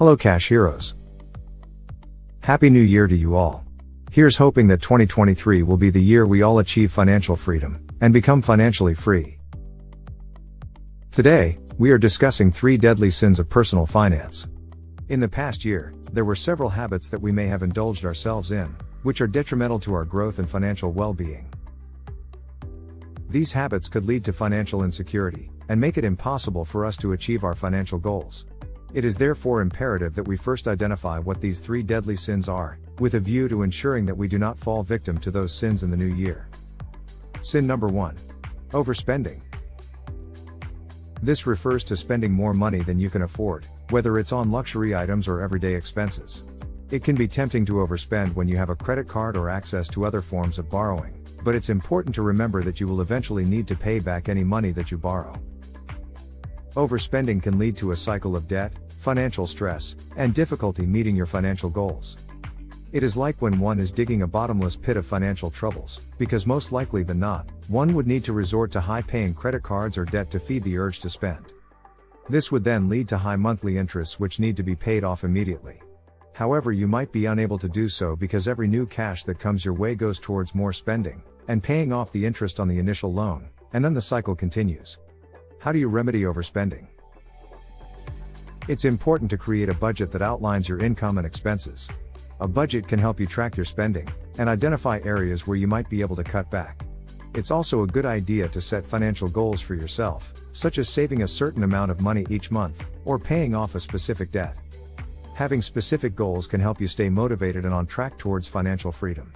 Hello Cash Heroes. Happy New Year to you all. Here's hoping that 2023 will be the year we all achieve financial freedom and become financially free. Today, we are discussing 3 deadly sins of personal finance. In the past year, there were several habits that we may have indulged ourselves in, which are detrimental to our growth and financial well-being. These habits could lead to financial insecurity and make it impossible for us to achieve our financial goals. It is therefore imperative that we first identify what these 3 deadly sins are, with a view to ensuring that we do not fall victim to those sins in the new year. Sin number 1. Overspending. This refers to spending more money than you can afford, whether it's on luxury items or everyday expenses. It can be tempting to overspend when you have a credit card or access to other forms of borrowing, but it's important to remember that you will eventually need to pay back any money that you borrow. Overspending can lead to a cycle of debt, financial stress, and difficulty meeting your financial goals. It is like when one is digging a bottomless pit of financial troubles, because most likely than not, one would need to resort to high-paying credit cards or debt to feed the urge to spend. This would then lead to high monthly interests which need to be paid off immediately. However, you might be unable to do so because every new cash that comes your way goes towards more spending, and paying off the interest on the initial loan, and then the cycle continues. How do you remedy overspending? It's important to create a budget that outlines your income and expenses. A budget can help you track your spending, and identify areas where you might be able to cut back. It's also a good idea to set financial goals for yourself, such as saving a certain amount of money each month, or paying off a specific debt. Having specific goals can help you stay motivated and on track towards financial freedom.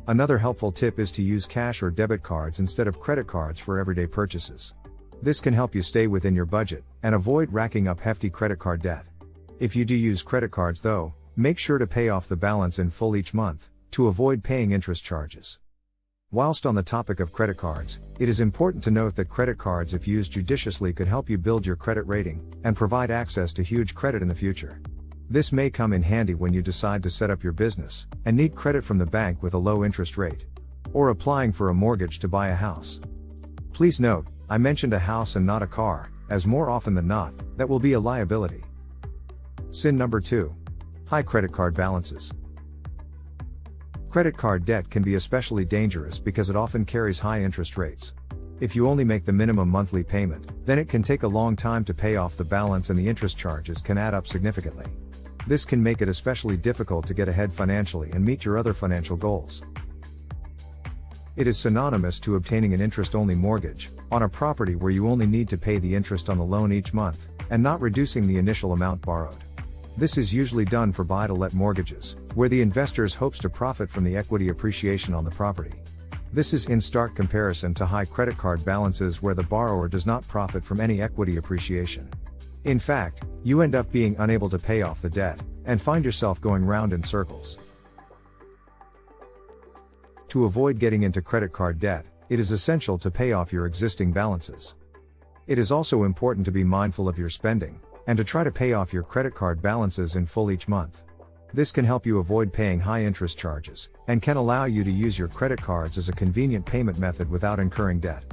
Another helpful tip is to use cash or debit cards instead of credit cards for everyday purchases. This can help you stay within your budget, and avoid racking up hefty credit card debt. If you do use credit cards though, make sure to pay off the balance in full each month, to avoid paying interest charges. Whilst on the topic of credit cards, it is important to note that credit cards, if used judiciously, could help you build your credit rating, and provide access to huge credit in the future. This may come in handy when you decide to set up your business, and need credit from the bank with a low interest rate. Or applying for a mortgage to buy a house. Please note, I mentioned a house and not a car, as more often than not, that will be a liability. Sin number 2. High credit card balances. Credit card debt can be especially dangerous because it often carries high interest rates. If you only make the minimum monthly payment, then it can take a long time to pay off the balance and the interest charges can add up significantly. This can make it especially difficult to get ahead financially and meet your other financial goals. It is synonymous to obtaining an interest-only mortgage on a property where you only need to pay the interest on the loan each month, and not reducing the initial amount borrowed. This is usually done for buy-to-let mortgages, where the investors hopes to profit from the equity appreciation on the property. This is in stark comparison to high credit card balances where the borrower does not profit from any equity appreciation. In fact, you end up being unable to pay off the debt, and find yourself going round in circles. To avoid getting into credit card debt, it is essential to pay off your existing balances. It is also important to be mindful of your spending, and to try to pay off your credit card balances in full each month. This can help you avoid paying high interest charges, and can allow you to use your credit cards as a convenient payment method without incurring debt.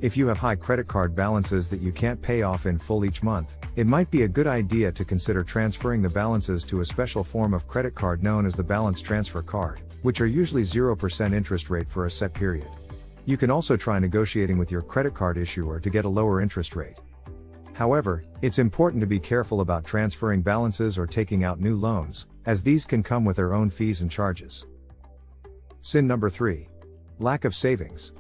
If you have high credit card balances that you can't pay off in full each month, it might be a good idea to consider transferring the balances to a special form of credit card known as the balance transfer card, which are usually 0% interest rate for a set period. You can also try negotiating with your credit card issuer to get a lower interest rate. However, it's important to be careful about transferring balances or taking out new loans, as these can come with their own fees and charges. Sin number 3. Lack of savings.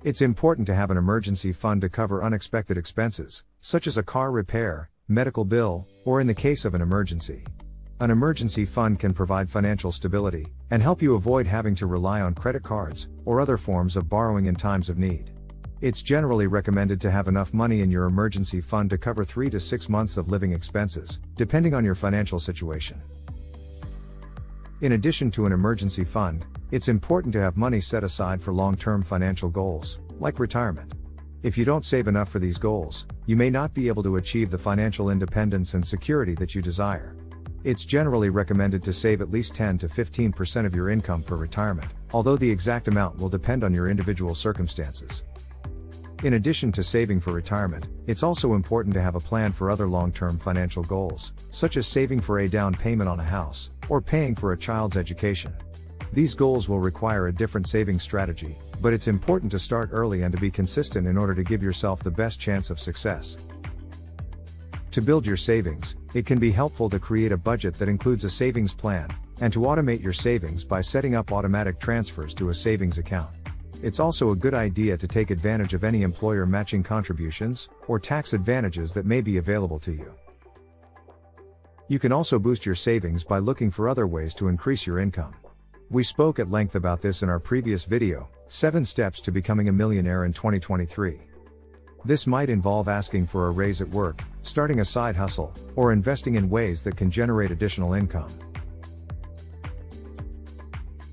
It's important to have an emergency fund to cover unexpected expenses, such as a car repair, medical bill, or in the case of an emergency. An emergency fund can provide financial stability, and help you avoid having to rely on credit cards, or other forms of borrowing in times of need. It's generally recommended to have enough money in your emergency fund to cover 3 to 6 months of living expenses, depending on your financial situation. In addition to an emergency fund, it's important to have money set aside for long-term financial goals, like retirement. If you don't save enough for these goals, you may not be able to achieve the financial independence and security that you desire. It's generally recommended to save at least 10 to 15% of your income for retirement, although the exact amount will depend on your individual circumstances. In addition to saving for retirement, it's also important to have a plan for other long-term financial goals, such as saving for a down payment on a house, or paying for a child's education. These goals will require a different saving strategy, but it's important to start early and to be consistent in order to give yourself the best chance of success. To build your savings, it can be helpful to create a budget that includes a savings plan, and to automate your savings by setting up automatic transfers to a savings account. It's also a good idea to take advantage of any employer matching contributions, or tax advantages that may be available to you. You can also boost your savings by looking for other ways to increase your income. We spoke at length about this in our previous video, 7 Steps to Becoming a Millionaire in 2023. This might involve asking for a raise at work, starting a side hustle, or investing in ways that can generate additional income.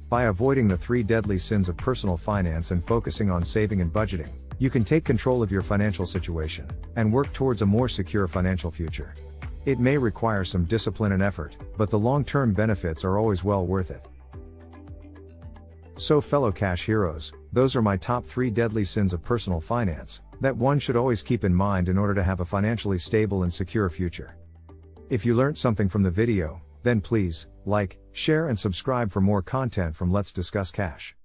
By avoiding the 3 deadly sins of personal finance and focusing on saving and budgeting, you can take control of your financial situation and work towards a more secure financial future. It may require some discipline and effort, but the long-term benefits are always well worth it. So fellow cash heroes, those are my top 3 deadly sins of personal finance that one should always keep in mind in order to have a financially stable and secure future. If you learned something from the video, then please, like, share and subscribe for more content from Let's Discuss Cash.